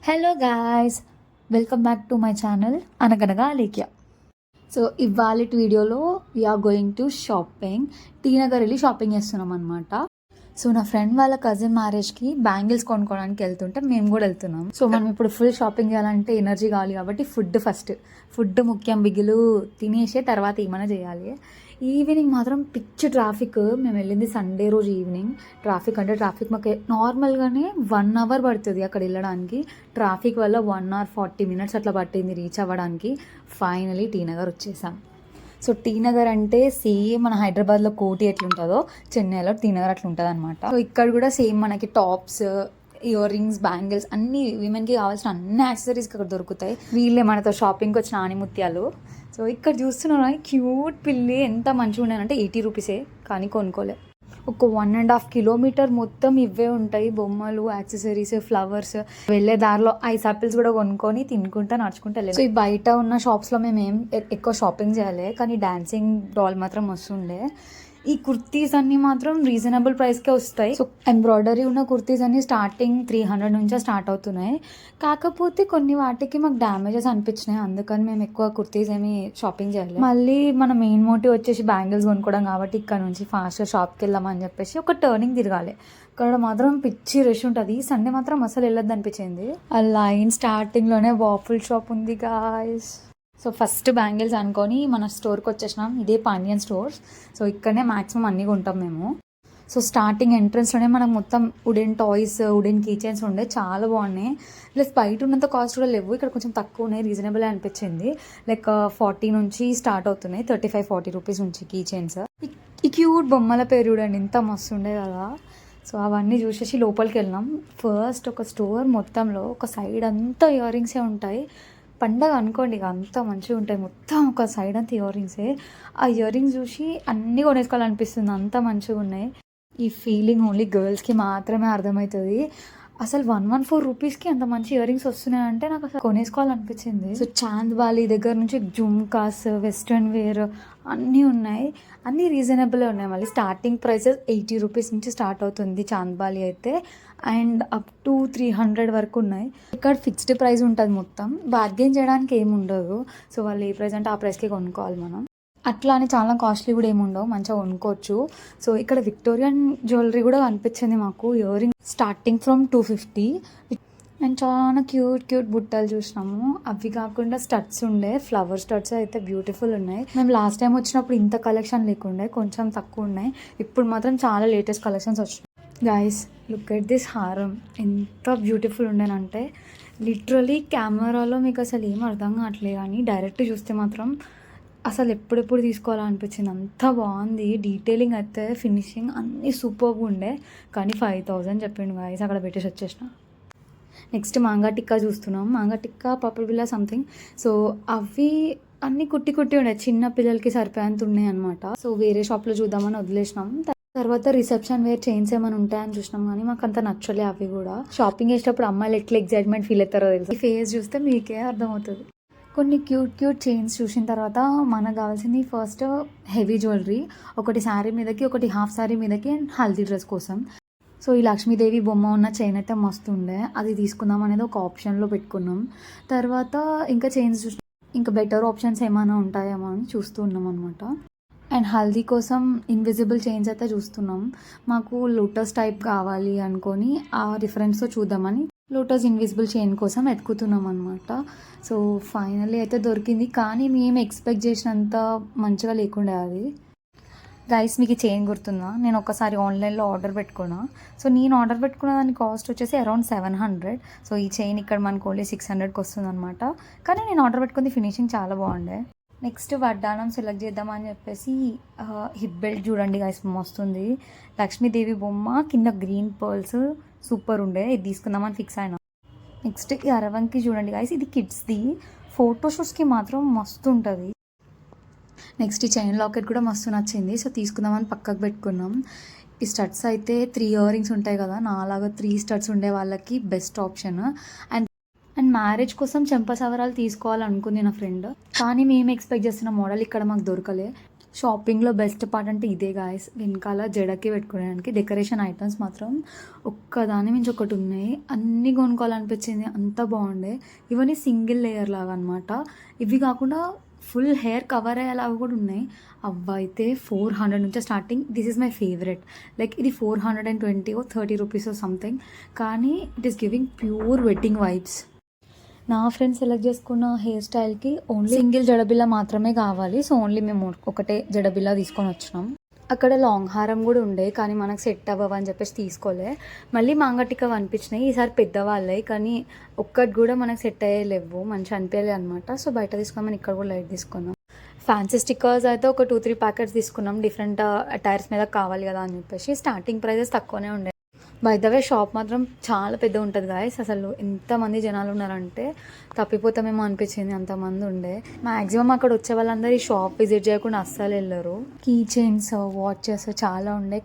Hello guys, welcome back to my channel అనగనగా Alekhya. So ఇవాళ వీడియోలో we are going to shopping. T Nagar వెళ్ళి షాపింగ్ చేస్తున్నాం అనమాట. సో నా ఫ్రెండ్ వాళ్ళ కజిన్ మ్యారేజ్కి బ్యాంగిల్స్ కొనుక్కోవడానికి వెళ్తుంటే మేము కూడా వెళ్తున్నాం. సో మనం ఇప్పుడు ఫుల్ షాపింగ్ చేయాలంటే ఎనర్జీ కావాలి కాబట్టి ఫుడ్ ముఖ్యం. బిగులు తినేసే తర్వాత ఏమైనా చేయాలి. ఈవినింగ్ మాత్రం పిచ్చి ట్రాఫిక్. మేము వెళ్ళింది సండే రోజు ఈవినింగ్. ట్రాఫిక్ మాకు నార్మల్గానే 1 అవర్ పడుతుంది అక్కడ వెళ్ళడానికి. ట్రాఫిక్ వల్ల 1 అవర్ 40 మినిట్స్ అట్లా పట్టింది రీచ్ అవ్వడానికి. ఫైనలీ టీ నగర్ వచ్చేసాం. సో టీ నగర్ అంటే సేమ్ మన హైదరాబాద్లో కోటి ఎట్లుంటుందో చెన్నైలో టీ నగర్ అట్లా ఉంటుంది అనమాట. సో ఇక్కడ కూడా సేమ్ మనకి టాప్స్, ఇయర్ రింగ్స్, బ్యాంగిల్స్ అన్ని విమెన్కి కావాల్సిన అన్ని యాక్సెసరీస్ ఇక్కడ దొరుకుతాయి. వీళ్ళే మనతో షాపింగ్కి వచ్చిన ఆనిముత్యాలు. సో ఇక్కడ చూస్తున్నాను క్యూట్ పిల్లి ఎంత మంచిగా ఉండేనంటే 80 రూపీసే, కానీ కొనుక్కోలే. ఒక 1.5 కిలోమీటర్ మొత్తం ఇవే ఉంటాయి, బొమ్మలు, యాక్సెసరీస్, ఫ్లవర్స్. వెళ్ళే దారిలో ఐస్ ఆపిల్స్ కూడా కొనుక్కొని తినుకుంటా నడుచుకుంటా వెళ్ళాలి. సో ఈ బయట ఉన్న షాప్స్లో మేము ఏం ఎక్కువ షాపింగ్ చేయాలి, కానీ డాన్సింగ్ డాల్ మాత్రం వస్తుండే. ఈ కుర్తీస్ అన్ని మాత్రం రీజనబుల్ ప్రైస్కే వస్తాయి. సో ఎంబ్రాయిడరీ ఉన్న కుర్తీస్ అన్ని స్టార్టింగ్ 300 నుంచే స్టార్ట్ అవుతున్నాయి. కాకపోతే కొన్ని వాటికి మాకు డ్యామేజెస్ అనిపించినాయి, అందుకని మేము ఎక్కువ కుర్తీస్ ఏమి షాపింగ్ చేయాలి. మళ్ళీ మన మెయిన్ మోటివ్ వచ్చేసి బ్యాంగిల్స్ కొనుక్కోవడం కాబట్టి ఇక్కడ నుంచి ఫాస్ట్గా షాప్కి వెళ్దామని చెప్పేసి ఒక టర్నింగ్ తిరగాలి. ఇక్కడ మాత్రం పిచ్చి రష్ ఉంటుంది. సండే మాత్రం అసలు వెళ్ళొద్దు అనిపించింది. ఆ లైన్ స్టార్టింగ్లోనే వాఫుల్ షాప్ ఉంది గాయస్. సో ఫస్ట్ బ్యాంగిల్స్ అనుకొని మన స్టోర్కి వచ్చేసినాం. ఇదే పాండియన్ స్టోర్స్. సో ఇక్కడనే మ్యాక్సిమం అన్నీ కొంటాం మేము. సో స్టార్టింగ్ ఎంట్రన్స్లోనే మనకు మొత్తం wooden toys, wooden key chains ఉండే, చాలా బాగున్నాయి. ప్లస్ బయట ఉన్నంత కాస్ట్ కూడా లేవు, ఇక్కడ కొంచెం తక్కువ ఉన్నాయి, రీజనబుల్ అనిపించింది. లైక్ 40 నుంచి స్టార్ట్ అవుతున్నాయి, 35-40 రూపీస్ నుంచి కీ చైన్స్. ఈ క్యూట్ బొమ్మల పేరు చూడండి ఎంత మస్తు ఉండే కదా. సో అవన్నీ చూసేసి లోపలికి వెళ్ళినాం. ఫస్ట్ ఒక స్టోర్ మొత్తంలో ఒక సైడ్ అంతా ఇయర్ రింగ్సే ఉంటాయి. పండగ అనుకోండి, ఇక అంతా మంచిగా ఉంటాయి. మొత్తం ఒక సైడ్ అంతా ఇయర్ రింగ్సే. ఆ ఇయర్ రింగ్స్ చూసి అన్నీ కొనేసుకోవాలనిపిస్తుంది, అంత మంచిగా ఉన్నాయి. ఈ ఫీలింగ్ ఓన్లీ గర్ల్స్కి మాత్రమే అర్థమవుతుంది. అసలు 114 రూపీస్కి అంత మంచి ఇయర్ రింగ్స్ వస్తున్నాయంటే నాకు అసలు కొనేసుకోవాలనిపించింది. సో చాంద్ బాలి దగ్గర నుంచి జుమ్కాస్, వెస్ట్రన్ వేర్ అన్నీ ఉన్నాయి, అన్నీ రీజనబుల్ ఉన్నాయి. మళ్ళీ స్టార్టింగ్ ప్రైసెస్ 80 రూపీస్ నుంచి స్టార్ట్ అవుతుంది చాంద్ బాలి అయితే, అండ్ అప్ టు 300 వరకు ఉన్నాయి. ఇక్కడ ఫిక్స్డ్ ప్రైస్ ఉంటుంది, మొత్తం బార్గెన్ చేయడానికి ఏమి ఉండదు. సో వాళ్ళు ఏ ప్రైస్ అంటే ఆ ప్రైస్కి కొనుక్కోవాలి మనం. అట్లా అని చాలా కాస్ట్లీ కూడా ఏమి ఉండవు, మంచిగా కొనుక్కోవచ్చు. సో ఇక్కడ విక్టోరియన్ జ్యువెలరీ కూడా కనిపించింది మాకు. Ear ring starting from 250 and చాలా క్యూట్ బుట్టలు చూసినాము. అవి కాకుండా స్టడ్స్ ఉండే, ఫ్లవర్ స్టడ్స్ అయితే బ్యూటిఫుల్ ఉన్నాయి. మేము లాస్ట్ టైం వచ్చినప్పుడు ఇంత కలెక్షన్ లేకుండే, కొంచెం తక్కువ ఉన్నాయి. ఇప్పుడు మాత్రం చాలా లేటెస్ట్ కలెక్షన్స్ వచ్చినాయి. గైస్ లుక్ ఎట్ దిస్ హారం, ఎంత బ్యూటిఫుల్ ఉండేనంటే లిటరలీ కెమెరాలో మీకు అసలు ఏం అర్థం కావట్లేదు, కానీ డైరెక్ట్ చూస్తే మాత్రం అసలు ఎప్పుడెప్పుడు తీసుకోవాలనిపించింది, అంత బాగుంది. డీటెయిలింగ్ అయితే, ఫినిషింగ్ అన్నీ సూపర్గా ఉండే. కానీ 5000 చెప్పిండు గాయస్, అక్కడ పెట్టేసి వచ్చేసిన. నెక్స్ట్ మాంగా టిక్కా చూస్తున్నాం. మాంగా టిక్కా, పప్పుల బిల్ల సంథింగ్. సో అవి అన్నీ కుట్టి ఉండే, చిన్న పిల్లలకి సరిపోయేంత ఉన్నాయి అనమాట. సో వేరే షాప్లో చూద్దామని వదిలేసినాం. తర్వాత రిసెప్షన్ వేర్ చైన్స్ ఏమైనా ఉంటాయని చూసినాం, కానీ మాకు అంత నచ్చలే అవి కూడా. షాపింగ్ చేసేటప్పుడు అమ్మాయిలు ఎట్లా ఎగ్జైట్మెంట్ ఫీల్ అవుతారో తెలుసు. ఈ ఫేస్ చూస్తే మీకే అర్థమవుతుంది. కొన్ని క్యూట్ చైన్స్ చూసిన తర్వాత మనకు కావాల్సింది ఫస్ట్ హెవీ జ్యువెలరీ, ఒకటి శారీ మీదకి, ఒకటి హాఫ్ శారీ మీదకి, అండ్ హల్దీ డ్రెస్ కోసం. సో ఈ లక్ష్మీదేవి బొమ్మ ఉన్న చైన్ అయితే మస్తు ఉండే, అది తీసుకుందాం అనేది ఒక ఆప్షన్లో పెట్టుకున్నాం. తర్వాత ఇంకా చైన్స్ చూసి ఇంకా బెటర్ ఆప్షన్స్ ఏమైనా ఉంటాయేమో అని చూస్తూ ఉన్నాం అనమాట. అండ్ హల్దీ కోసం ఇన్విజిబుల్ చైన్స్ అయితే చూస్తున్నాం. మాకు లోటస్ టైప్ కావాలి అనుకొని ఆ రిఫరెన్స్తో చూద్దామని లోటస్ ఇన్విజిబుల్ చైన్ కోసం ఎత్తుకుతున్నాం అనమాట. సో ఫైనల్లీ అయితే దొరికింది, కానీ మేము ఎక్స్పెక్ట్ చేసినంత మంచిగా లేకుండే అది. గైస్ మీకు ఈ చైన్ గుర్తుందా, నేను ఒకసారి ఆన్లైన్లో ఆర్డర్ పెట్టుకున్నా. సో నేను ఆర్డర్ పెట్టుకున్న దాని కాస్ట్ వచ్చేసి అరౌండ్ 700. సో ఈ చైన్ ఇక్కడ మనకు ఓన్లీ 600కి వస్తుంది అనమాట. కానీ నేను ఆర్డర్ పెట్టుకుంది, ఫినిషింగ్ చాలా బాగుండే. నెక్స్ట్ వడ్డానం సెలెక్ట్ చేద్దామని చెప్పేసి హిప్ బెల్ట్ చూడండి గైస్, మస్తుంది. లక్ష్మీదేవి బొమ్మ కింద గ్రీన్ పర్ల్స్ సూపర్ ఉండే, ఇది తీసుకుందామని ఫిక్స్ అయినా. నెక్స్ట్ ఈ అరవంకి చూడండి గైస్, ఇది కిడ్స్ది, ఫోటోషూట్స్కి మాత్రం మస్తు ఉంటుంది. నెక్స్ట్ ఈ చైన్ లాకెట్ కూడా మస్తు నచ్చింది, సో తీసుకుందామని పక్కకు పెట్టుకున్నాం. ఈ స్టడ్స్ అయితే 3 ఇయర్ రింగ్స్ ఉంటాయి కదా, నాలాగా 3 స్టడ్స్ ఉండే వాళ్ళకి బెస్ట్ ఆప్షన్. అండ్ మ్యారేజ్ కోసం చెంపసవరాలు తీసుకోవాలనుకుంది నా ఫ్రెండ్, కానీ మేము ఎక్స్పెక్ట్ చేస్తున్న మోడల్ ఇక్కడ మాకు దొరకలే. షాపింగ్లో బెస్ట్ పార్ట్ అంటే ఇదే గాయస్, వెనకాల జడకి పెట్టుకోవడానికి డెకరేషన్ ఐటమ్స్ మాత్రం ఒక్కదాని మించి ఒకటి ఉన్నాయి. అన్నీ కొనుక్కోవాలనిపించింది, అంత బాగుండే. ఇవన్నీ సింగిల్ లేయర్ లాగా అనమాట. ఇవి కాకుండా ఫుల్ హెయిర్ కవర్ అయ్యేలాగా కూడా ఉన్నాయి. అవైతే 400 నుంచే starting. This is my favourite. Like ఇది 420 ఓ 30 రూపీస్ సంథింగ్, కానీ it is giving pure wedding vibes. నా ఫ్రెండ్స్ సెలెక్ట్ చేసుకున్న హెయిర్ స్టైల్కి ఓన్లీ సింగిల్ జడబిల్ల మాత్రమే కావాలి. సో ఓన్లీ మేము ఒకటే జడబిల్ల తీసుకొని వచ్చినాం. అక్కడ లాంగ్ హారం కూడా ఉండే, కానీ మనకు సెట్ అవ్వవని చెప్పేసి తీసుకోలే. మళ్ళీ మాంగటిక అనిపించినాయి, ఈసారి పెద్దవాళ్ళవి, కానీ ఒక్కటి కూడా మనకు సెట్ అయ్యేలేవు, మంచి అనిపించలేదు అనమాట. సో బయట తీసుకున్నాం, ఇక్కడ కూడా లైట్ తీసుకున్నాం. ఫ్యాన్సీ స్టిక్కర్స్ అయితే ఒక 2-3 ప్యాకెట్స్ తీసుకున్నాం, డిఫరెంట్ అటైర్స్ మీద కావాలి కదా అని చెప్పేసి. స్టార్టింగ్ ప్రైజెస్ తక్కువనే ఉండే. బై ద వే షాప్ మాత్రం చాలా పెద్ద ఉంటుంది గాయస్. అసలు ఎంతమంది జనాలు ఉన్నారంటే తప్పిపోతామేమో అనిపించింది, అంతమంది ఉండే. మ్యాక్సిమం అక్కడ వచ్చే వాళ్ళందరూ ఈ షాప్ విజిట్ చేయకుండా అస్సలు వెళ్ళరు. కీ చైన్స్, వాచెస్ చాలా ఉండే,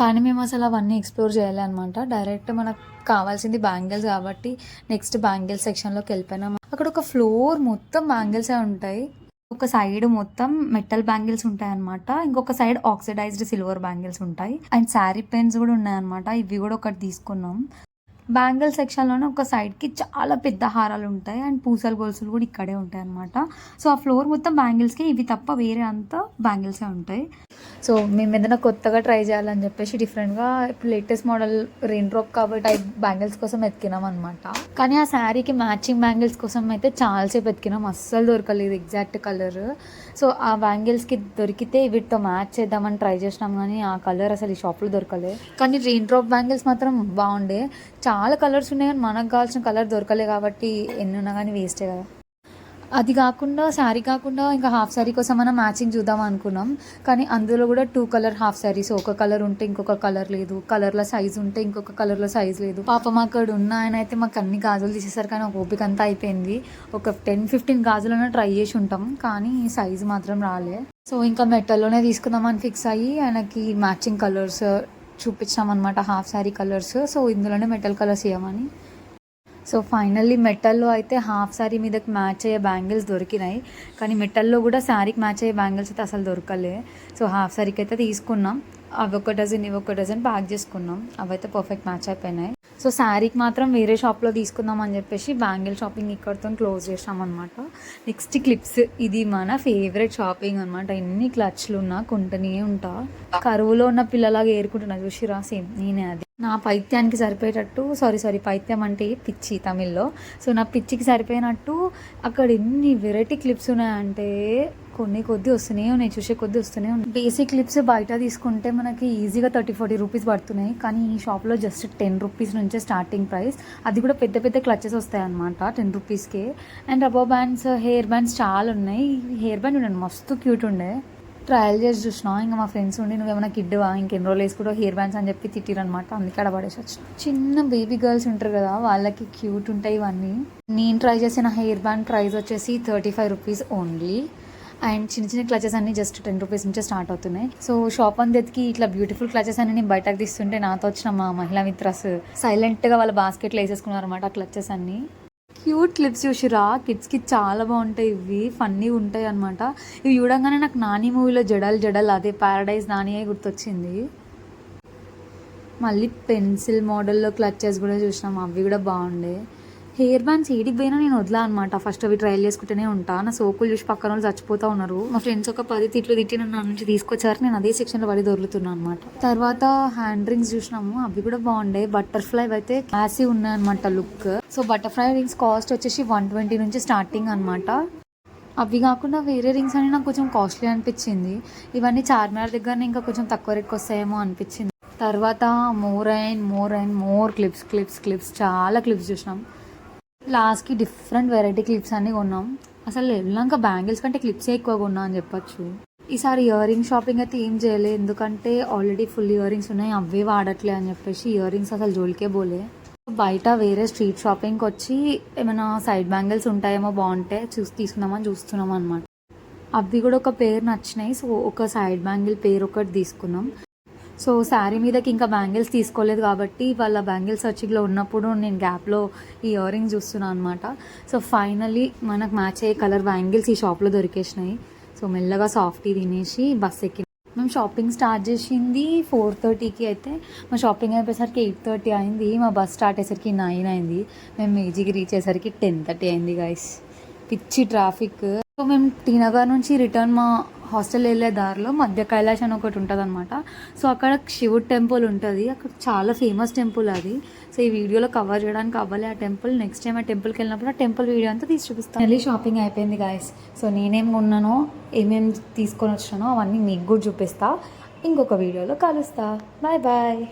కానీ మేము అసలు అవన్నీ ఎక్స్ప్లోర్ చేయాలి అనమాట. డైరెక్ట్ మనకు కావాల్సింది బ్యాంగిల్స్ కాబట్టి నెక్స్ట్ బ్యాంగిల్స్ సెక్షన్లోకి వెళ్ళిపోయినాం. అక్కడ ఒక ఫ్లోర్ మొత్తం బ్యాంగిల్సే ఉంటాయి. ఒక సైడ్ మొత్తం మెటల్ బ్యాంగిల్స్ ఉంటాయి అనమాట, ఇంకొక సైడ్ ఆక్సిడైజ్డ్ సిల్వర్ బ్యాంగిల్స్ ఉంటాయి, అండ్ శారీ పెన్స్ కూడా ఉన్నాయన్నమాట. ఇవి కూడా ఒకటి తీసుకున్నాం. బ్యాంగిల్ సెక్షన్లోనే ఒక సైడ్కి చాలా పెద్ద హారాలు ఉంటాయి, అండ్ పూసలు గొలుసులు కూడా ఇక్కడే ఉంటాయి అనమాట. సో ఆ ఫ్లోర్ మొత్తం బ్యాంగిల్స్కి, ఇవి తప్ప వేరే అంతా బ్యాంగిల్సే ఉంటాయి. సో మేము ఏదైనా కొత్తగా ట్రై చేయాలని చెప్పేసి డిఫరెంట్గా ఇప్పుడు లేటెస్ట్ మోడల్ రెయిన్ డ్రాప్ కాబట్టి టైప్ బ్యాంగిల్స్ కోసం ఎతికినాం అనమాట. కానీ ఆ శారీకి మ్యాచింగ్ బ్యాంగిల్స్ కోసం అయితే చాలాసేపు ఎతికినాం, అస్సలు దొరకలేదు ఎగ్జాక్ట్ కలర్. సో ఆ బ్యాంగిల్స్కి దొరికితే వీటితో మ్యాచ్ చేద్దామని ట్రై చేసినాం, కానీ ఆ కలర్ అసలు ఈ షాప్లో దొరకలేదు. కానీ రెయిన్ డ్రాప్ బ్యాంగిల్స్ మాత్రం బాగుండే. చాలా కలర్స్ ఉన్నాయి, కానీ మనకు కావాల్సిన కలర్ దొరకలే కాబట్టి ఎన్ని ఉన్నా కానీ వేస్టే కదా. అది కాకుండా శారీ కాకుండా ఇంకా హాఫ్ శారీ కోసం మనం మ్యాచింగ్ చూద్దాం అనుకున్నాం, కానీ అందులో కూడా 2 కలర్ హాఫ్ శారీస్, ఒక కలర్ ఉంటే ఇంకొక కలర్ లేదు, కలర్లో సైజ్ ఉంటే ఇంకొక కలర్లో సైజ్ లేదు. పాపం అక్కడ ఉన్న ఆయన అయితే మాకు అన్ని గాజులు తీసేసారు, కానీ ఒక ఓపిక అంతా అయిపోయింది. ఒక 10-15 గాజులైనా ట్రై చేసి ఉంటాం, కానీ సైజు మాత్రం రాలే. సో ఇంకా మెటల్లోనే తీసుకుందామని ఫిక్స్ అయ్యి ఆయనకి మ్యాచింగ్ కలర్స్ చూపించామన్నమాట, హాఫ్ శారీ కలర్స్. సో ఇందులోనే మెటల్ కలర్స్ ఇవ్వమని. సో ఫైనల్లీ మెటల్లో అయితే హాఫ్ శారీ మీదకి మ్యాచ్ అయ్యే బ్యాంగిల్స్ దొరికినాయి, కానీ మెటల్లో కూడా శారీకి మ్యాచ్ అయ్యే బ్యాంగిల్స్ అయితే అసలు దొరకలే. సో హాఫ్ శారీకి అయితే తీసుకున్నాం, అవి ఒక డజన్ ఇవి ఒక డజన్ ప్యాక్ చేసుకున్నాం, అవైతే పర్ఫెక్ట్ మ్యాచ్ అయిపోయినాయి. సో శారీకి మాత్రం వేరే షాప్లో తీసుకుందాం అని చెప్పేసి బ్యాంగిల్ షాపింగ్ ఇక్కడితో క్లోజ్ చేసాం అనమాట. నెక్స్ట్ క్లిప్స్, ఇది మన ఫేవరెట్ షాపింగ్ అనమాట. ఎన్ని క్లచ్లు ఉన్నా కొంటనే ఉంటా, కరువులో ఉన్న పిల్లలాగా ఏరుకుంటున్నా చూసిరా, సేమ్ నేనే. అది నా పైత్యానికి సరిపోయేటట్టు, సారీ పైత్యం అంటే పిచ్చి తమిళ్లో. సో నా పిచ్చికి సరిపోయినట్టు అక్కడ ఎన్ని వెరైటీ క్లిప్స్ ఉన్నాయంటే కొన్ని కొద్ది వస్తూనే ఉన్నాయి, చూసే కొద్ది వస్తూనే ఉన్నాయి. బేసిక్ క్లిప్స్ బయట తీసుకుంటే మనకి ఈజీగా 30-40 రూపీస్ పడుతున్నాయి, కానీ ఈ షాప్లో జస్ట్ 10 రూపీస్ నుంచే స్టార్టింగ్ ప్రైస్. అది కూడా పెద్ద పెద్ద క్లచెస్ వస్తాయి అనమాట 10 రూపీస్కే. And rubber bands, hair bands చాలా ఉన్నాయి. హెయిర్ బ్యాండ్ ఉండండి మస్తు క్యూట్ ఉండే, ట్రయల్ చేసి చూసినా. ఇంకా మా ఫ్రెండ్స్ ఉండి నువ్వేమైనా కిడ్వా ఇంకెన్ని రోజులు వేసుకుంటూ హెయిర్ బ్యాండ్స్ అని చెప్పి తిట్టిరనమాట, అందుకే అక్కడ పడేసి వచ్చిన. చిన్న బేబీ గర్ల్స్ ఉంటారు కదా, వాళ్ళకి క్యూట్ ఉంటాయి ఇవన్నీ. నేను ట్రై చేసిన హెయిర్ బ్యాండ్ ప్రైస్ వచ్చేసి 35 రూపీస్ ఓన్లీ, అండ్ చిన్న చిన్న క్లచెస్ అన్ని జస్ట్ 10 రూపీస్ నుంచే స్టార్ట్ అవుతున్నాయి. సో షాప్ అందరికి ఇట్లా బ్యూటిఫుల్ క్లచెస్ అన్ని నేను బయటకు తీస్తుంటే నాతో వచ్చిన మా మహిళా మిత్రస్ సైలెంట్గా వాళ్ళ బాస్కెట్లో వేసేసుకున్నారు అనమాట ఆ క్లచెస్ అన్ని. క్యూట్ క్లిప్స్ చూసిరా, కిడ్స్కి చాలా బాగుంటాయి, ఇవి ఫన్నీ ఉంటాయి అనమాట. ఇవి చూడంగానే నాకు నాని మూవీలో జడల్ అదే ప్యారడైజ్ నాని గుర్తొచ్చింది. మళ్ళీ పెన్సిల్ మోడల్లో క్లచెస్ కూడా చూసినాం, అవి కూడా బాగుండే. హెయిర్ బ్యాండ్స్ ఏడికి పోయినా నేను వదిలా అనమాట, ఫస్ట్ అవి ట్రయల్ చేసుకుంటూనే ఉంటా. నా సోకులు చూసి పక్కన వాళ్ళు చచ్చిపోతూ ఉన్నారు. మా ఫ్రెండ్స్ ఒక 10 తిట్లు తిట్టి నా నుంచి తీసుకొచ్చారు, నేను అదే సెక్షన్లో పడి దొరుకుతున్నాను అనమాట. తర్వాత హ్యాండ్ రింగ్స్ చూసినాము, అవి కూడా బాగుండే. బటర్ఫ్లై అయితే క్లాసీ ఉన్నాయి అనమాట look. So butterfly rings cost వచ్చేసి 120 నుంచి స్టార్టింగ్ అనమాట. అవి కాకుండా వేరే రింగ్స్ అని నాకు కొంచెం కాస్ట్లీ అనిపించింది. ఇవన్నీ చార్మినార్ దగ్గరనే ఇంకా కొంచెం తక్కువ రేట్కి వస్తాయేమో అనిపించింది. తర్వాత మోర్ క్లిప్స్ చాలా క్లిప్స్ చూసినాం. లాస్ట్కి డిఫరెంట్ వెరైటీ క్లిప్స్ అన్నీ కొన్నాం. అసలు వెళ్ళాక బ్యాంగిల్స్ కంటే క్లిప్సే ఎక్కువ కొన్నా అని చెప్పొచ్చు. ఈసారి ఇయర్ రింగ్ షాపింగ్ అయితే ఏం చేయలేదు, ఎందుకంటే ఆల్రెడీ ఫుల్ ఇయర్ రింగ్స్ ఉన్నాయి, అవే వాడట్లే అని చెప్పేసి ఇయర్ రింగ్స్ అసలు జోలికే పోలే. బయట వేరే స్ట్రీట్ షాపింగ్కి వచ్చి ఏమైనా సైడ్ బ్యాంగిల్స్ ఉంటాయేమో బాగుంటే తీసుకుందామని చూస్తున్నాం అనమాట. అవి కూడా ఒక పేరు నచ్చినాయి, సో ఒక సైడ్ బ్యాంగిల్ పేరు ఒకటి తీసుకున్నాం. సో శారీ మీదకి ఇంకా బ్యాంగిల్స్ తీసుకోలేదు కాబట్టి వాళ్ళ బ్యాంగిల్ సర్చింగ్లో ఉన్నప్పుడు నేను గ్యాప్లో ఈ ఇయర్ రింగ్స్ చూస్తున్నాను అనమాట. సో ఫైనల్లీ మనకు మ్యాచ్ అయ్యే కలర్ బ్యాంగిల్స్ ఈ షాప్లో దొరికేసినాయి. సో మెల్లగా సాఫ్టీ తినేసి బస్ ఎక్కి మేము షాపింగ్ స్టార్ట్ చేసింది 4:30కి అయితే మా షాపింగ్ అయిపోయేసరికి 8:30 అయింది. మా బస్ స్టార్ట్ అయ్యేసరికి 9 అయింది. మేము మేజీకి రీచ్ అయ్యేసరికి 10:30 అయింది గైస్. పిచ్చి ట్రాఫిక్. సో మేము టీ నగర్ నుంచి రిటర్న్ మా హాస్టల్ వెళ్ళే దారిలో మధ్య కైలాష్ అని ఒకటి ఉంటుంది అనమాట. సో అక్కడ శివుడు టెంపుల్ ఉంటుంది. అక్కడ చాలా ఫేమస్ టెంపుల్ అది. సో ఈ వీడియోలో కవర్ చేయడానికి అవ్వాలి ఆ టెంపుల్. నెక్స్ట్ టైం ఆ టెంపుల్కి వెళ్ళినప్పుడు ఆ టెంపుల్ వీడియో అంతా తీసి చూపిస్తాను. మళ్ళీ షాపింగ్ అయిపోయింది గాయస్. సో నేనేం కొన్నానో ఏమేమి తీసుకొని వచ్చినానో అవన్నీ మీకు కూడా చూపిస్తా. ఇంకొక వీడియోలో కలుస్తా. Bye bye.